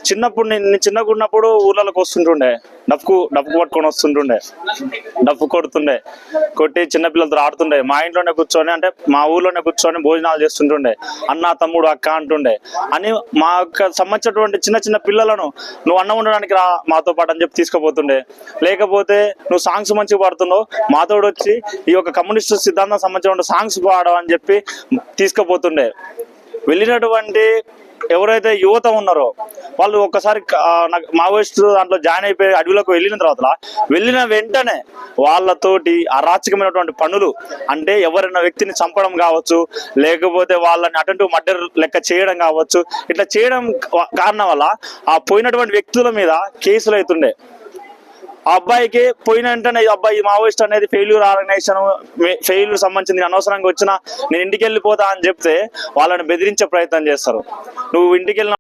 చిన్నప్పుడు నేను చిన్నగా ఉన్నప్పుడు ఊర్లలోకి వస్తుంటుండే, డప్పు పట్టుకొని వస్తుంటుండే, డప్పు కొట్టి చిన్నపిల్లలతో ఆడుతుండే. మా ఇంట్లోనే కూర్చొని, అంటే మా ఊర్లోనే కూర్చొని భోజనాలు చేస్తుంటుండే. అన్న, తమ్ముడు, అక్క అంటుండే. అని మా సంబంధించినటువంటి చిన్న చిన్న పిల్లలను నువ్వు అన్నం ఉండడానికి రా మాతో పాటు అని చెప్పి తీసుకుపోతుండే. లేకపోతే నువ్వు సాంగ్స్ మంచిగా పాడుతున్నావు, మాతోడు వచ్చి ఈ యొక్క కమ్యూనిస్ట్ సిద్ధాంతం సంబంధించిన సాంగ్స్ పాడవని చెప్పి తీసుకుపోతుండే. వెళ్ళినటువంటి ఎవరైతే యువత ఉన్నారో వాళ్ళు ఒక్కసారి మావోయిస్టు దాంట్లో జాయిన్ అయిపోయి అడవిలోకి వెళ్ళిన వెంటనే వాళ్ళతోటి అరాచకమైనటువంటి పనులు, అంటే ఎవరైనా వ్యక్తిని చంపడం కావచ్చు, లేకపోతే వాళ్ళని అటెంటివ్ మర్డర్ లెక్క చేయడం కావచ్చు, ఇట్లా చేయడం కారణం వల్ల ఆ పోయినటువంటి వ్యక్తుల మీద కేసులు అవుతుండే. ఆ అబ్బాయికి పోయిన వెంటనే అబ్బాయి మావోయిస్ట్ అనేది ఫెయిల్యూర్ ఆర్గనైజేషన్, ఫెయిల్యూర్ సంబంధించింది, అనవసరంగా వచ్చినా నేను ఇంటికి వెళ్ళిపోతా అని చెప్తే వాళ్ళని బెదిరించే ప్రయత్నం చేస్తారు. నువ్వు ఇంటికి వెళ్ళిన